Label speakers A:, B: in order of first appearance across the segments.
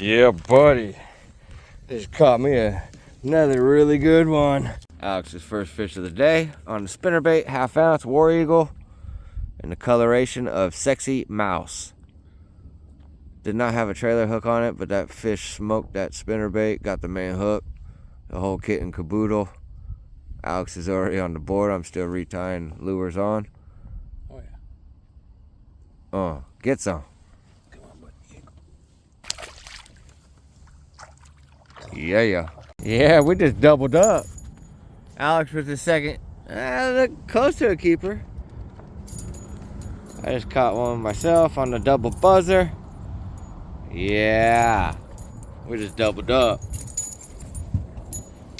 A: Yeah, buddy. Just caught me another really good one. Alex's first fish of the day on the spinnerbait, 1/2 ounce War Eagle in the coloration of Sexy Mouse. Did not have a trailer hook on it, but that fish smoked that spinnerbait, got the main hook, the whole kit and caboodle. Alex is already on the board. I'm still retying lures on.
B: Oh yeah.
A: Oh, get some.
B: Come on, buddy.
A: Yeah. Yeah, we just doubled up. Alex was the second. Look close to a keeper. I just caught one myself on the double buzzer. Yeah. We just doubled up.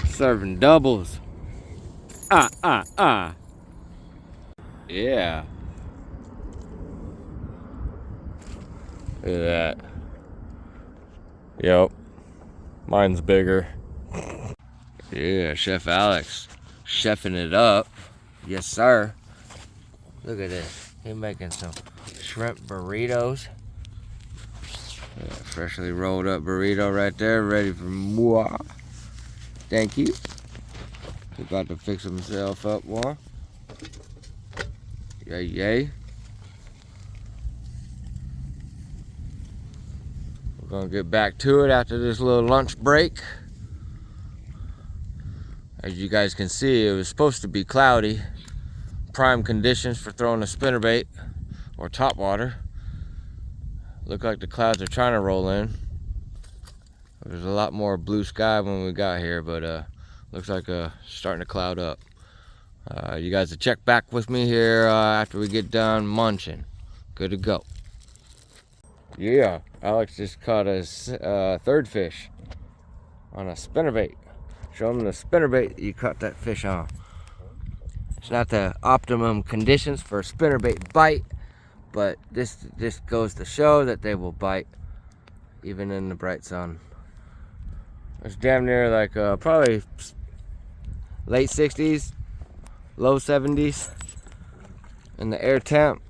A: Serving doubles. Yeah. Look at that. Yep. Mine's bigger. Yeah, Chef Alex chefing it up. Yes, sir. Look at this. He's making some shrimp burritos. Yeah, freshly rolled up burrito right there, ready for moi. Thank you. He's about to fix himself up more. Yay. We're gonna get back to it after this little lunch break. As you guys can see, it was supposed to be cloudy. Prime conditions for throwing a spinnerbait or topwater. Look like the clouds are trying to roll in. There's a lot more blue sky when we got here, but looks like starting to cloud up. You guys will check back with me here after we get done munching. Good to go. Yeah, Alex just caught his third fish on a spinnerbait. Show him the spinnerbait you caught that fish on. It's not the optimum conditions for a spinnerbait bite, but this goes to show that they will bite even in the bright sun. It's damn near like probably late 60s, low 70s in the air temp.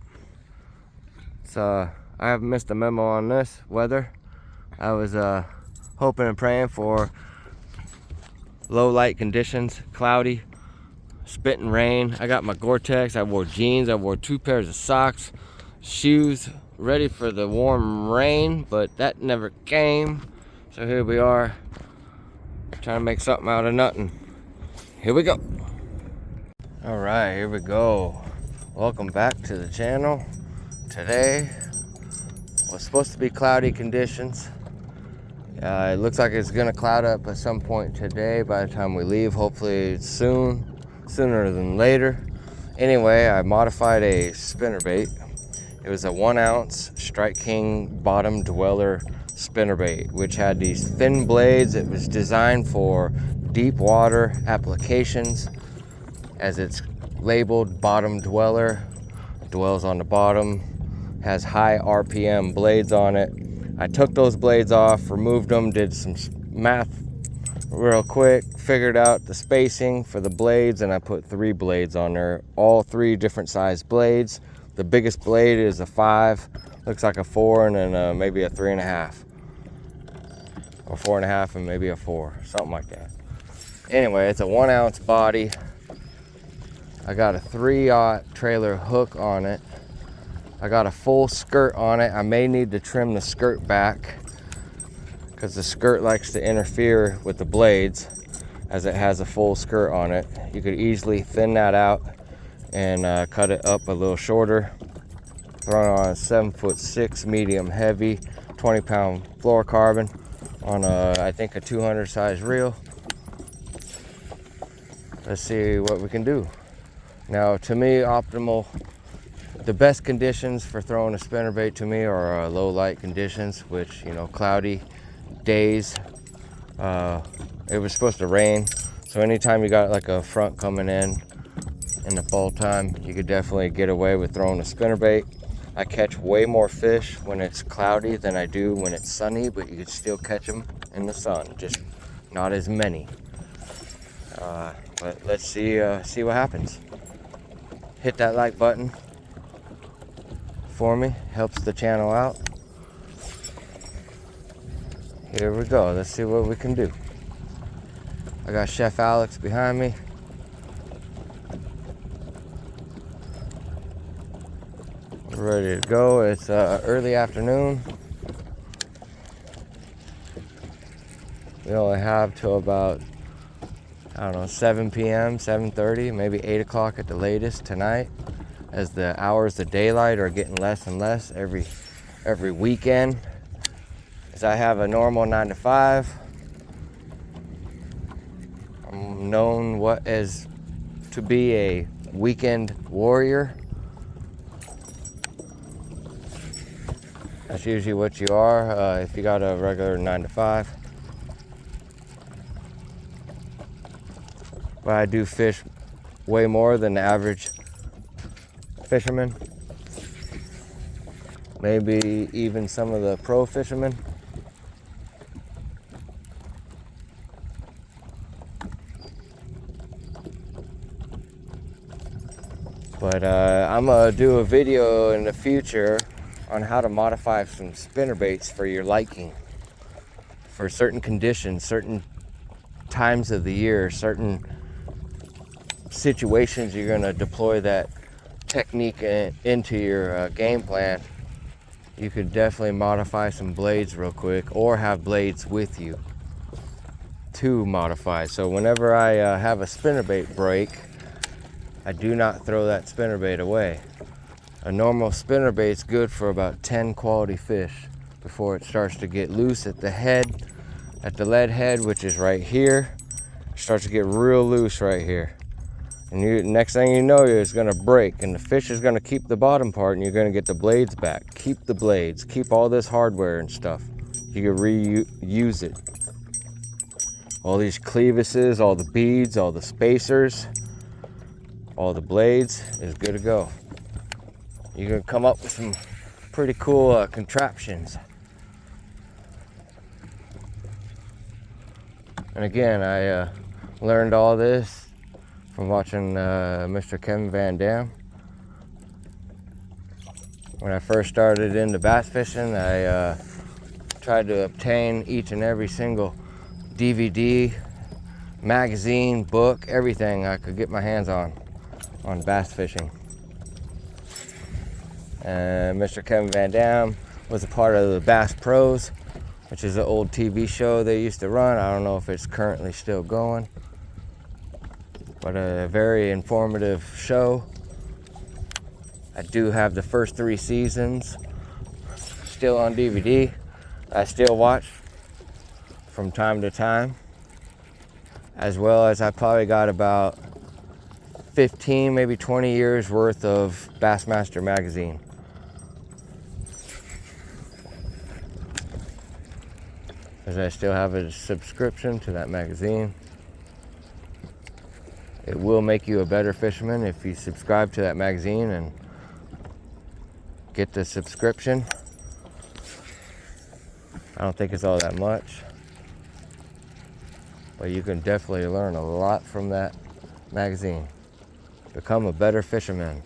A: So I haven't missed a memo on this weather. I was hoping and praying for low light conditions, cloudy, spitting rain. I got my Gore-Tex, I wore jeans, I wore 2 pairs of socks, shoes, ready for the warm rain, but that never came. So here we are, trying to make something out of nothing. Here we go. All right, here we go. Welcome back to the channel. Today was supposed to be cloudy conditions. It looks like it's gonna cloud up at some point today by the time we leave. Hopefully sooner than later. Anyway, I modified a spinnerbait. It was a 1 ounce Strike King bottom dweller spinnerbait, which had these thin blades. It was designed for deep water applications, as it's labeled bottom dweller, dwells on the bottom, has high RPM blades on it. I took those blades off, removed them, did some math real quick, figured out the spacing for the blades, and I put 3 blades on there, all 3 different size blades. The biggest blade is a 5, looks like a 4, and then maybe a 3.5, or 4.5 and maybe a 4, something like that. Anyway, it's a 1 ounce body. I got a 3/0 trailer hook on it. I got a full skirt on it. I may need to trim the skirt back because the skirt likes to interfere with the blades as it has a full skirt on it. You could easily thin that out and cut it up a little shorter. Thrown on a 7'6" medium heavy 20-pound fluorocarbon on I think a 200 size reel. Let's see what we can do. Now, to me, the best conditions for throwing a spinnerbait to me are low light conditions, which, cloudy days. It was supposed to rain, so anytime you got like a front coming in the fall time, you could definitely get away with throwing a spinnerbait. I catch way more fish when it's cloudy than I do when it's sunny, but you could still catch them in the sun, just not as many. But let's see what happens. Hit that like button for me, helps the channel out. Here we go. Let's see what we can do. I got Chef Alex behind me. We're ready to go. It's early afternoon. We only have till about, I don't know, 7 p.m., 7:30, maybe 8 o'clock at the latest tonight, as the hours of daylight are getting less and less every weekend. As I have a normal 9 to 5. I'm known to be a weekend warrior. That's usually what you are if you got a regular 9 to 5. But I do fish way more than the average fisherman. Maybe even some of the pro fishermen. But I'm gonna do a video in the future on how to modify some spinnerbaits for your liking, for certain conditions, certain times of the year, certain situations you're gonna deploy that technique into your game plan. You could definitely modify some blades real quick, or have blades with you to modify. So whenever I have a spinnerbait break, I do not throw that spinnerbait away. A normal spinnerbait's good for about 10 quality fish before it starts to get loose at the head, at the lead head, which is right here. It starts to get real loose right here. And next thing you know, it's gonna break, and the fish is gonna keep the bottom part, and you're gonna get the blades back. Keep the blades, keep all this hardware and stuff. You can reuse it. All these clevises, all the beads, all the spacers, all the blades is good to go. You can come up with some pretty cool contraptions. And again, I learned all this from watching Mr. Kevin Van Dam. When I first started into bass fishing, I tried to obtain each and every single DVD, magazine, book, everything I could get my hands on bass fishing. And Mr. Kevin Van Dam was a part of the Bass Pros, which is an old TV show they used to run. I don't know if it's currently still going, but a very informative show. I do have the first 3 seasons still on DVD. I still watch from time to time, as well as I probably got about 15, maybe 20 years worth of Bassmaster magazine. As I still have a subscription to that magazine. It will make you a better fisherman if you subscribe to that magazine and get the subscription. I don't think it's all that much, but you can definitely learn a lot from that magazine. Become a better fisherman.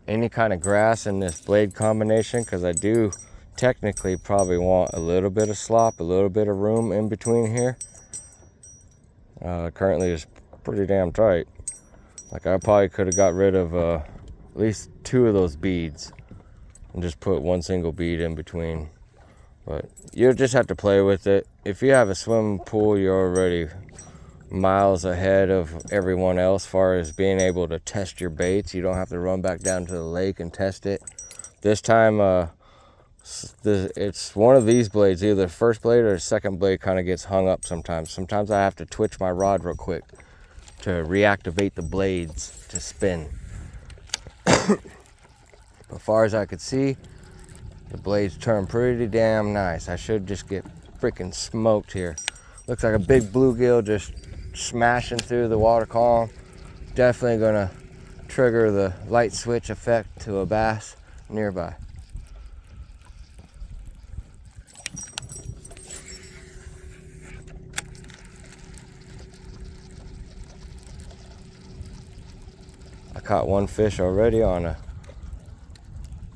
A: Any kind of grass in this blade combination, because I do technically probably want a little bit of slop, a little bit of room in between here. Currently it's pretty damn tight. Like, I probably could have got rid of at least 2 of those beads and just put 1 single bead in between. But you'll just have to play with it. If you have a swimming pool, you're already miles ahead of everyone else as far as being able to test your baits. You don't have to run back down to the lake and test it. This time it's one of these blades, either the first blade or the second blade kind of gets hung up sometimes. I have to twitch my rod real quick to reactivate the blades to spin. As far as I could see, the blades turn pretty damn nice. I should just get freaking smoked here. Looks like a big bluegill just smashing through the water column. Definitely gonna trigger the light switch effect to a bass nearby. caught one fish already on a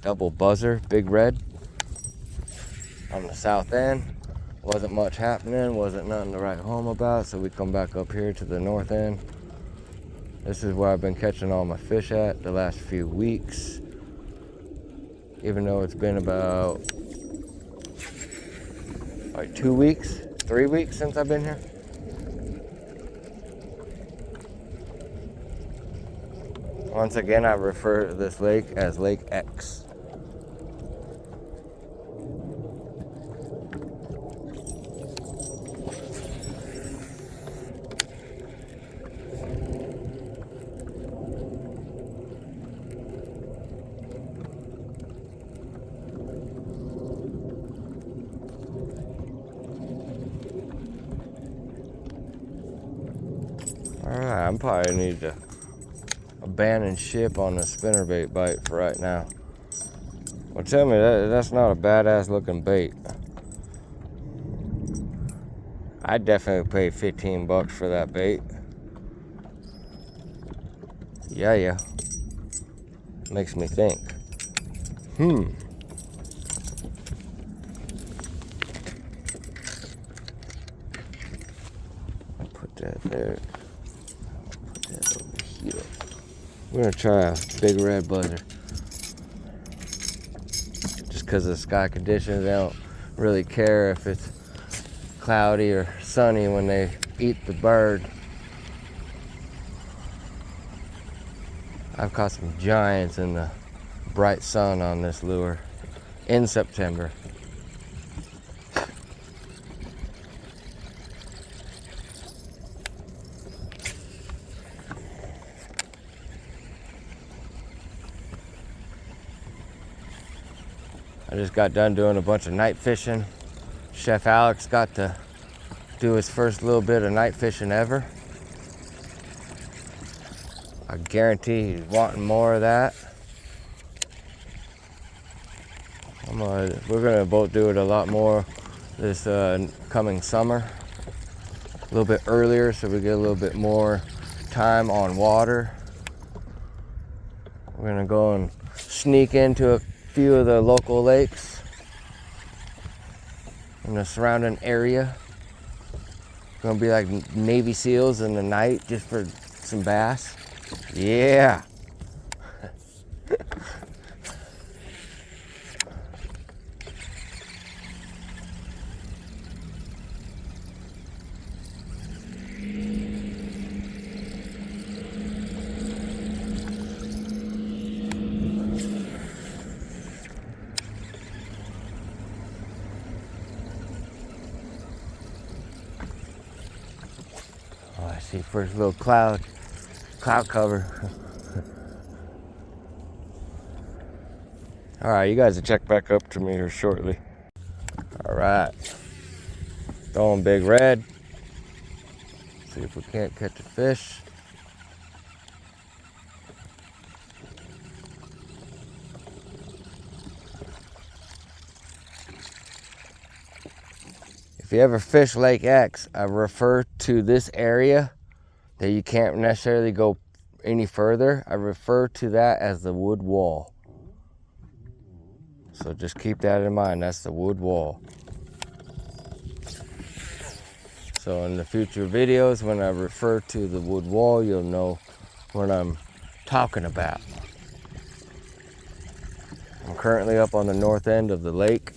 A: double buzzer, big red, on the south end. Wasn't much happening, wasn't nothing to write home about, so we come back up here to the north end. This is where I've been catching all my fish at the last few weeks, even though it's been about like 2 weeks, 3 weeks since I've been here. Once again, I refer to this lake as Lake X. Alright, I'm probably need to abandon ship on the spinnerbait bite for right now. Well, tell me, that's not a badass looking bait. I'd definitely pay 15 bucks for that bait. Yeah. Makes me think. Put that there. Put that over here. We're gonna try a big red buzzer. Just because of the sky conditions, they don't really care if it's cloudy or sunny when they eat the bird. I've caught some giants in the bright sun on this lure in September. I just got done doing a bunch of night fishing. Chef Alex got to do his first little bit of night fishing ever. I guarantee he's wanting more of that. We're gonna both do it a lot more this coming summer. A little bit earlier so we get a little bit more time on water. We're gonna go and sneak into a few of the local lakes in the surrounding area. Gonna be like Navy SEALs in the night just for some bass. Yeah. Oh, I see first little cloud cover. All right, you guys will check back up to me here shortly. All right, throwing big red. See if we can't catch a fish. If you ever fish Lake X, I refer to this area that you can't necessarily go any further. I refer to that as the wood wall. So just keep that in mind. That's the wood wall. So in the future videos, when I refer to the wood wall, you'll know what I'm talking about. I'm currently up on the north end of the lake.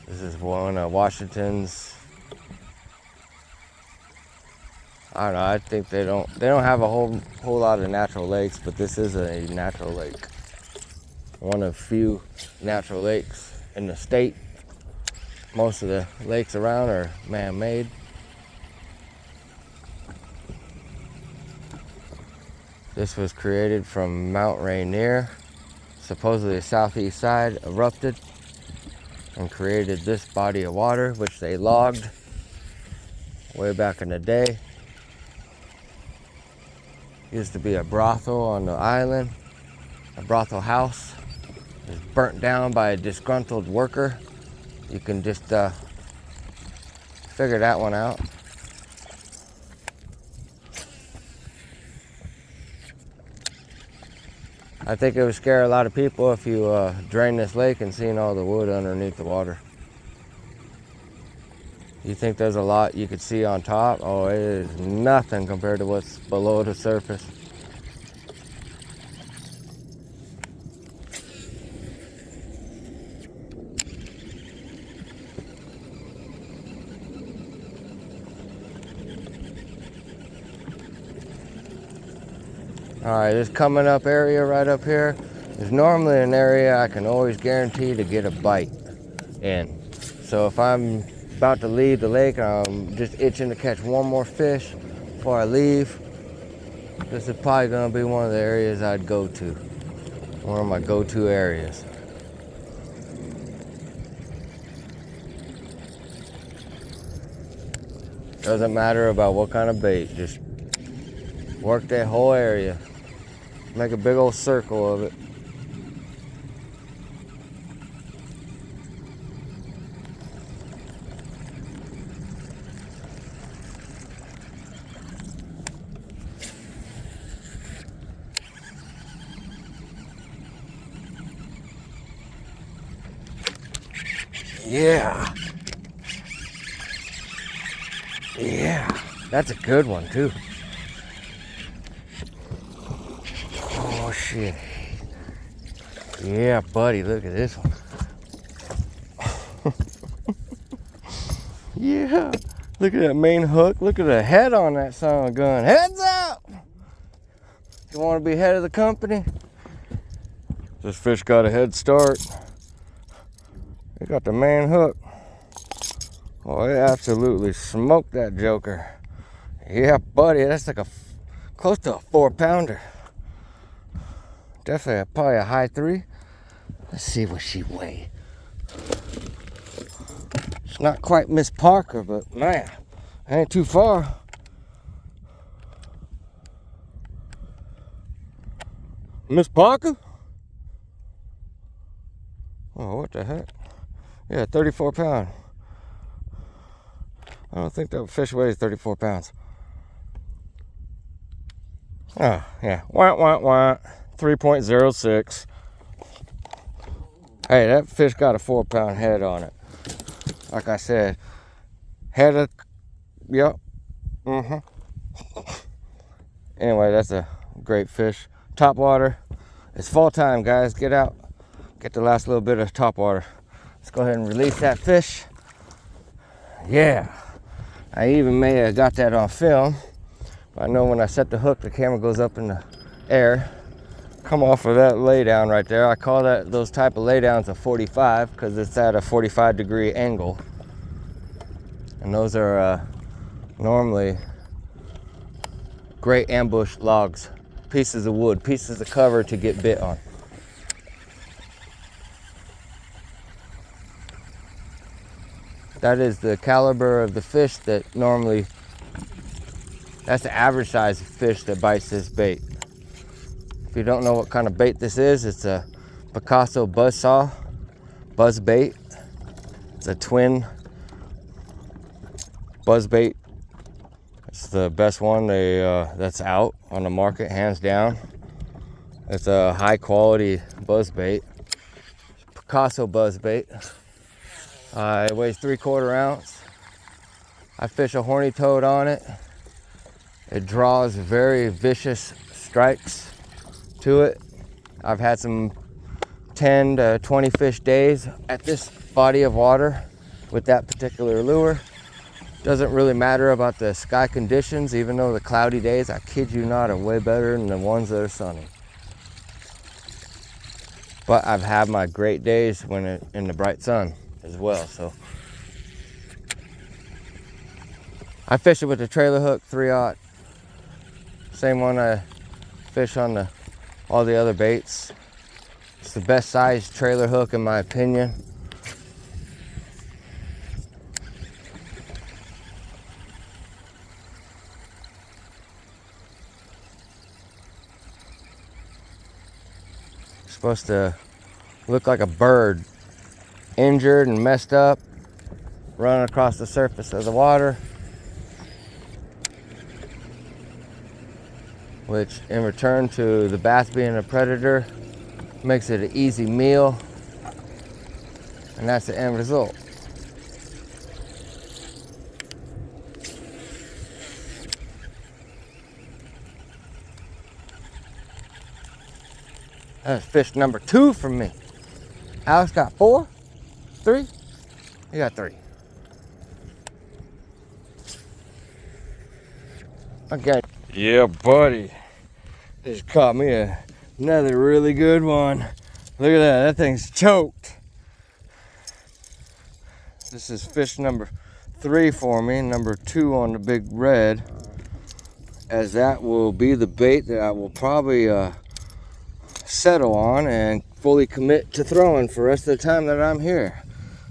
A: This is one of Washington's. I don't know. I think they don't have a whole lot of natural lakes, but this is a natural lake. One of few natural lakes in the state. Most of the lakes around are man-made. This was created from Mount Rainier. Supposedly the southeast side erupted and created this body of water, which they logged way back in the day. Used to be a brothel on the island, a brothel house. It was burnt down by a disgruntled worker. You can just figure that one out. I think it would scare a lot of people if you drain this lake and seen all the wood underneath the water. You think there's a lot you could see on top? Oh, it is nothing compared to what's below the surface. All right, this coming up area right up here is normally an area I can always guarantee to get a bite in. So if I'm about to leave the lake, I'm just itching to catch one more fish before I leave, this is probably gonna be one of the areas I'd go to. One of my go-to areas. Doesn't matter about what kind of bait, just work that whole area. Make a big old circle of it. Yeah. Yeah, that's a good one too. Oh shit. Yeah, buddy, look at this one. Yeah, look at that main hook. Look at the head on that son of a gun. Heads up! You want to be head of the company? This fish got a head start. It got the main hook. Oh, it absolutely smoked that joker. Yeah, buddy, that's like close to a 4-pounder. Definitely probably a high 3. Let's see what she weighed. It's not quite Miss Parker, but man, ain't too far. Miss Parker? Oh, what the heck? Yeah, 34 pound. I don't think that fish weighs 34 pounds. Oh, yeah. Wah, wah, wah. 3.06. Hey, that fish got a 4-pound head on it. Like I said, head of, yep. Anyway, that's a great fish. Top water. It's fall time, guys. Get out. Get the last little bit of top water. Let's go ahead and release that fish. Yeah. I even may have got that on film. I know when I set the hook, the camera goes up in the air. Come off of that lay down right there. I call those type of lay downs a 45 because it's at a 45-degree angle. And those are normally great ambush logs, pieces of wood, pieces of cover to get bit on. That is the caliber of the fish that normally, that's the average size fish that bites this bait. If you don't know what kind of bait this is, it's a Picasso buzzsaw, buzz bait. It's a twin buzz bait. It's the best one that's out on the market, hands down. It's a high quality buzz bait, Picasso buzz bait. It weighs 3/4 ounce. I fish a horny toad on it. It draws very vicious strikes to it. I've had some 10 to 20 fish days at this body of water with that particular lure. Doesn't really matter about the sky conditions, even though the cloudy days, I kid you not, are way better than the ones that are sunny. But I've had my great days when in the bright sun as well. So I fish it with the trailer hook 3/0. Same one I fish on all the other baits. It's the best size trailer hook in my opinion. It's supposed to look like a bird, injured and messed up, running across the surface of the water which in return to the bass being a predator makes it an easy meal, and that's the end result. That's fish number 2 for me. Alex got 4? 3? You got 3. Okay. Yeah, buddy. Just caught me another really good one. Look at that. That thing's choked. This is fish number 3 for me. Number 2 on the big red. As that will be the bait that I will probably settle on and fully commit to throwing for the rest of the time that I'm here.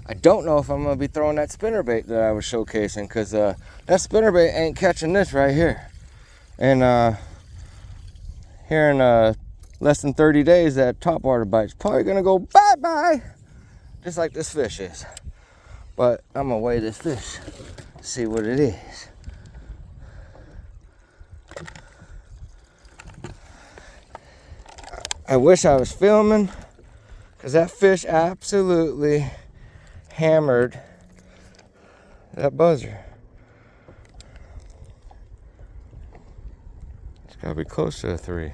A: I don't know if I'm going to be throwing that spinnerbait that I was showcasing, because that spinnerbait ain't catching this right here. And here in less than 30 days, that topwater bite's probably going to go bye-bye, just like this fish is. But I'm going to weigh this fish, see what it is. I wish I was filming, because that fish absolutely hammered that buzzer. It's got to be close to a 3.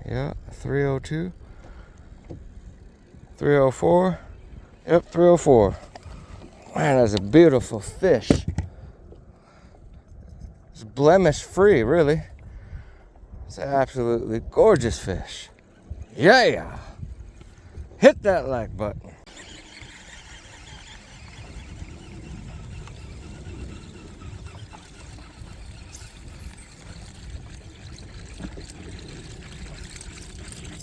A: Yeah, 302. 304. Yep, 304. Man, that's a beautiful fish. It's blemish free, really. It's an absolutely gorgeous fish. Yeah! Hit that like button.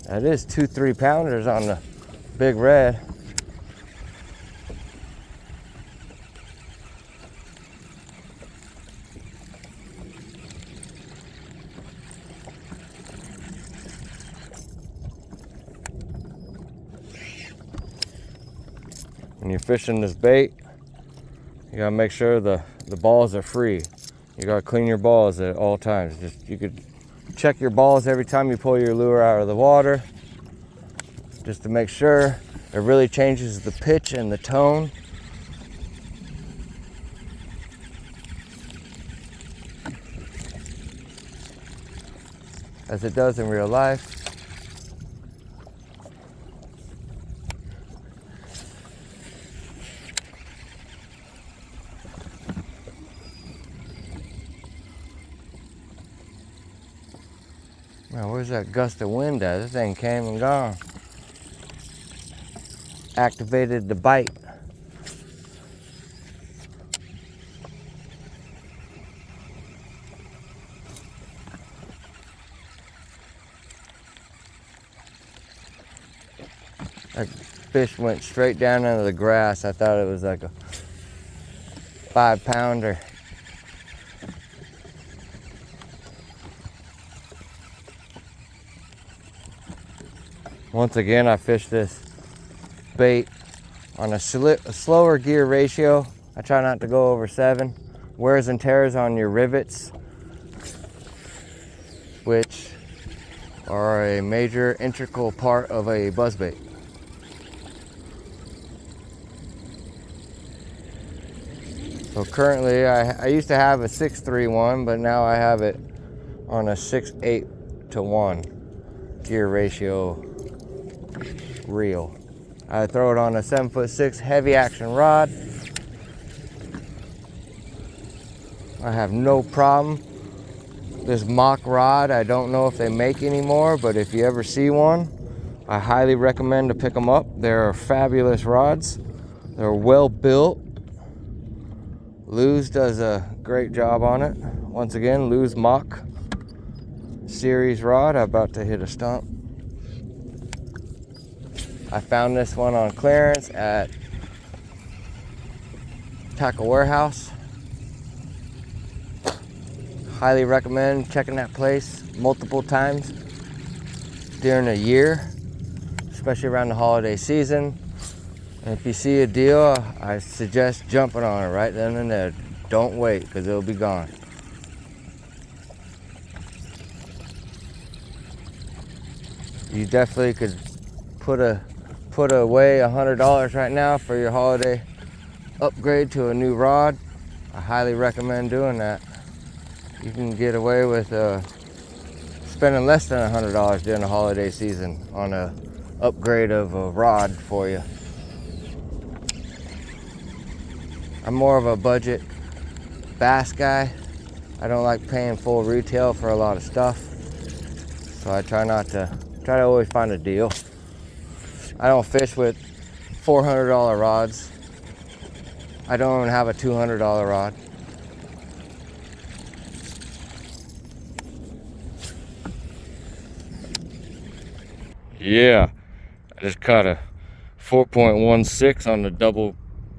A: That is 2 3-pounders on the big red. When you're fishing this bait, you gotta make sure the balls are free. You gotta clean your balls at all times. You could check your balls every time you pull your lure out of the water, just to make sure. It really changes the pitch and the tone. As it does in real life. Now, where's that gust of wind at? This thing came and gone. Activated the bite. That fish went straight down into the grass. I thought it was like a 5-pounder. Once again, I fished this bait on a slower gear ratio. I try not to go over 7. Wears and tears on your rivets, which are a major integral part of a buzzbait. So currently, I used to have a 6-3-1, but now I have it on a 6-8-1 gear ratio reel. I throw it on a 7'6" heavy action rod. I have no problem. This mock rod, I don't know if they make anymore, but if you ever see one, I highly recommend to pick them up. They're fabulous rods. They're well built. Lew's does a great job on it. Once again, Lew's Mock series rod. I'm about to hit a stump. I found this one on clearance at Tackle Warehouse. Highly recommend checking that place multiple times during a year, especially around the holiday season. And if you see a deal, I suggest jumping on it right then and there. Don't wait, because it'll be gone. You definitely could put away $100 right now for your holiday upgrade to a new rod. I highly recommend doing that. You can get away with spending less than $100 during the holiday season on a upgrade of a rod for you. I'm more of a budget bass guy. I don't like paying full retail for a lot of stuff, so I try to always find a deal. I don't fish with $400 rods. I don't even have a $200 rod. Yeah, I just caught a 4.16 on the double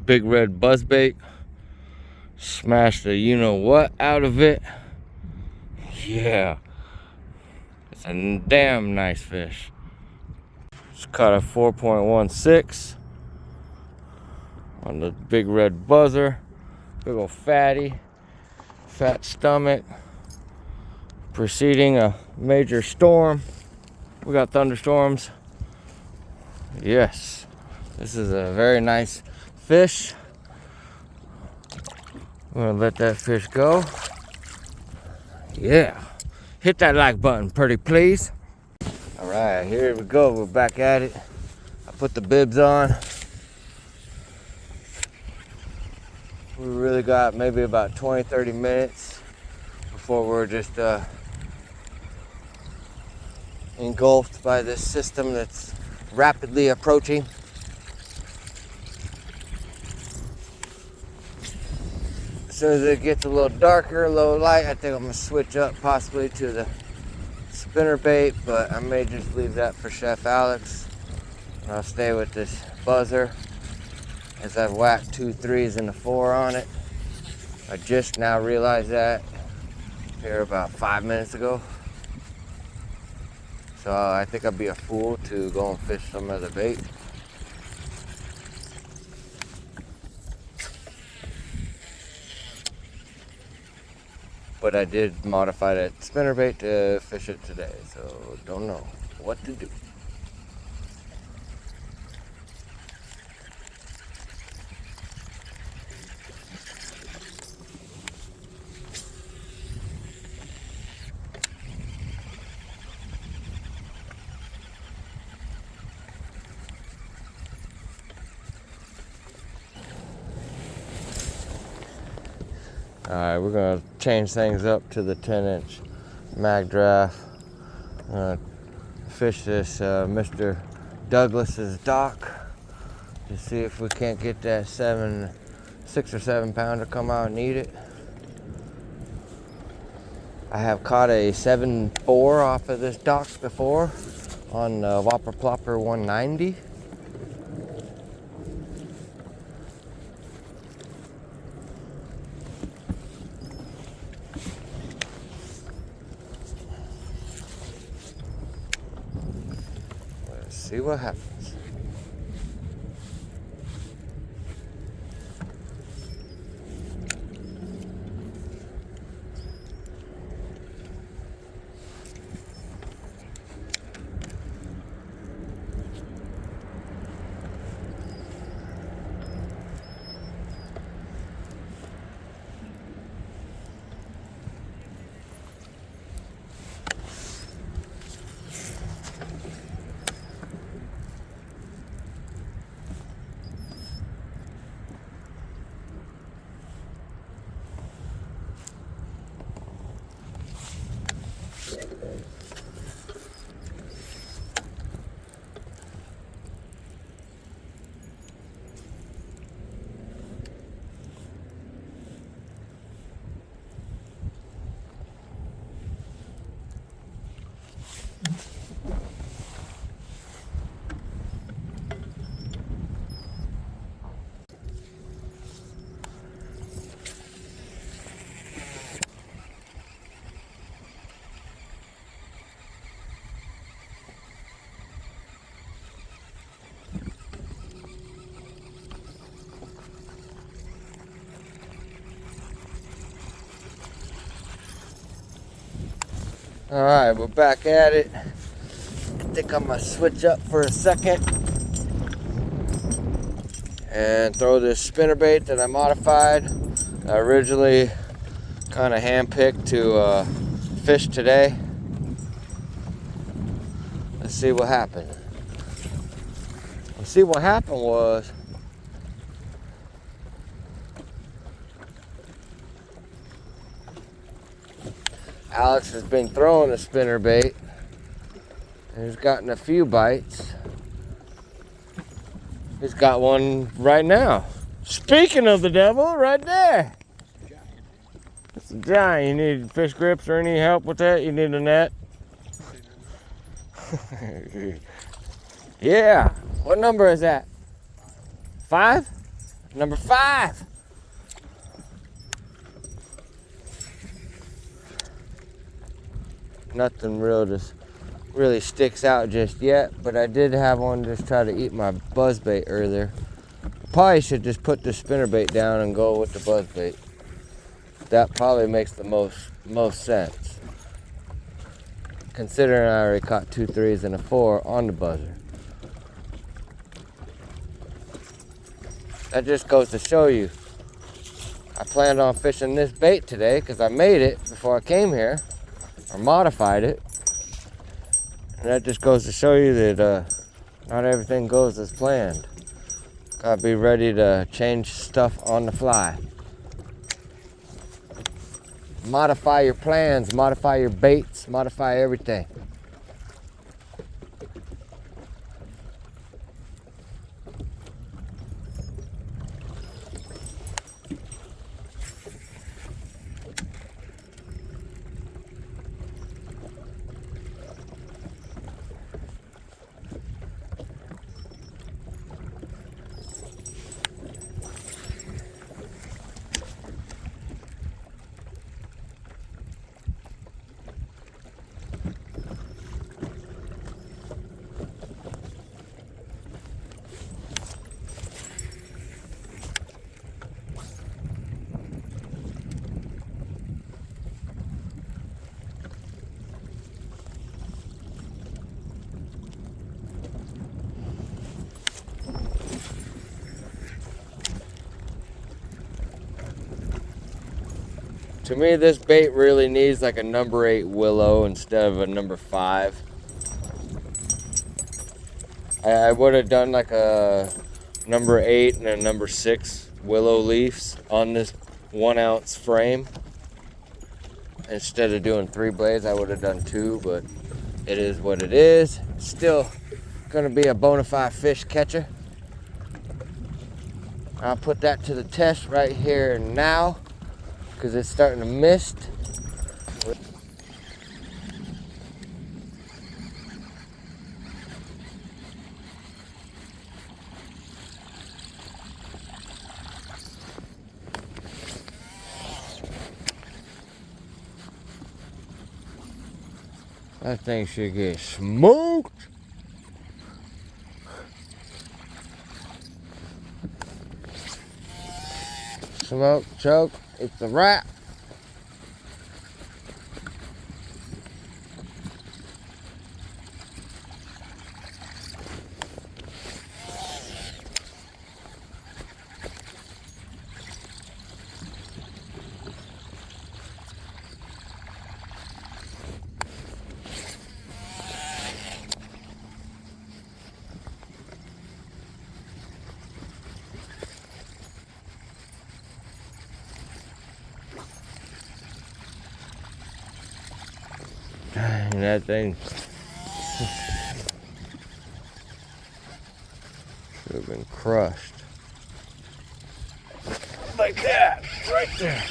A: big red buzzbait. Smashed the you know what out of it. Yeah, it's a damn nice fish. Just caught a 4.16 on the big red buzzer. Big old fatty, fat stomach. Preceding a major storm. We got thunderstorms. Yes, this is a very nice fish. I'm gonna let that fish go. Yeah, hit that like button pretty please. All right, here we go, we're back at it. I put the bibs on. We really got maybe about 20-30 minutes before we're just engulfed by this system that's rapidly approaching. As soon as it gets a little darker, a little light, I think I'm gonna switch up possibly to the spinnerbait, but I may just leave that for Chef Alex. I'll stay with this buzzer as I've whacked 2 3s and a 4 on it. I just now realized that here about 5 minutes ago. So I think I'd be a fool to go and fish some other bait. But I did modify that spinnerbait to fish it today, so don't know what to do. Alright, we're going to change things up to the 10-inch mag draft. I'm going to fish this Mr. Douglas's dock to see if we can't get that 6 or 7 pounder come out and eat it. I have caught a 7.4 off of this dock before on Whopper Plopper 190. See what happens. All right, we're back at it. think I'm gonna switch up for a second and throw this spinnerbait that I modified. I originally kind of handpicked to fish today. Let's see what happened. See, what happened was Alex has been throwing a spinnerbait and he's gotten a few bites. He's got one right now. Speaking of the devil, right there. It's a giant. You need fish grips or any help with that? You need a net? Yeah. What number is that? 5? Number 5. Nothing real just really sticks out just yet, but I did have one just try to eat my buzzbait earlier. Probably should just put the spinnerbait down and go with the buzzbait. That probably makes the most sense, considering I already caught 2 3s and a 4 on the buzzer. That just goes to show you, I planned on fishing this bait today because I made it before I came here, or modified it. And that just goes to show you that not everything goes as planned. Gotta be ready to change stuff on the fly. Modify your plans, modify your baits, modify everything. To me, this bait really needs like a number 8 willow instead of a number 5. I would have done like a number 8 and a number 6 willow leaves on this 1 ounce frame. Instead of doing 3 blades, I would have done 2, but it is what it is. Still gonna be a bona fide fish catcher. I'll put that to the test right here now, because it's starting to mist. That thing should get smoked. Smoke, choke, it's a wrap. And that thing should have been crushed. Like that, right there.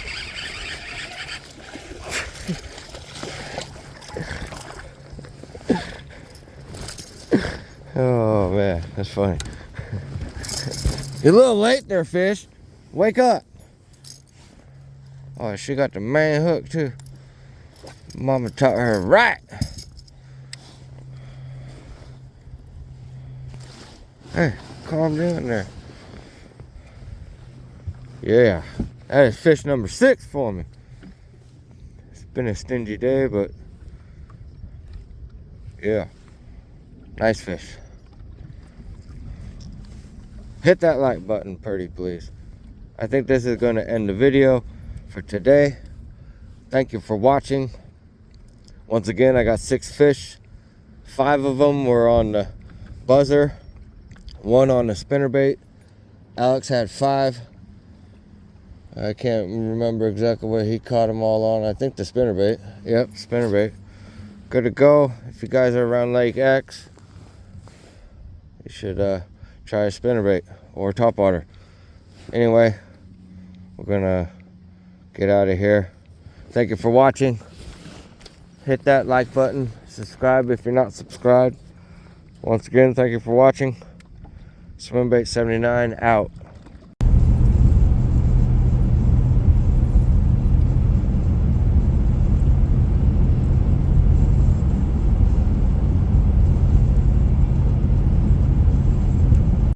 A: Oh man, that's funny. You're a little late there, fish. Wake up. Oh, she got the main hook too. Mama taught her right. Hey, calm down there. Yeah, that is fish number 6 for me. It's been a stingy day, but yeah. Nice fish. Hit that like button, pretty please. I think this is going to end the video for today. Thank you for watching. Once again, I got 6 fish. 5 of them were on the buzzer, 1 on the spinnerbait. Alex had 5. I can't remember exactly what he caught them all on. I think the spinnerbait. Yep, spinnerbait. Good to go. If you guys are around Lake X, you should try a spinnerbait or topwater. Anyway, we're gonna get out of here. Thank you for watching. Hit that like button. Subscribe if you're not subscribed. Once again, thank you for watching. Swimbait 79 out.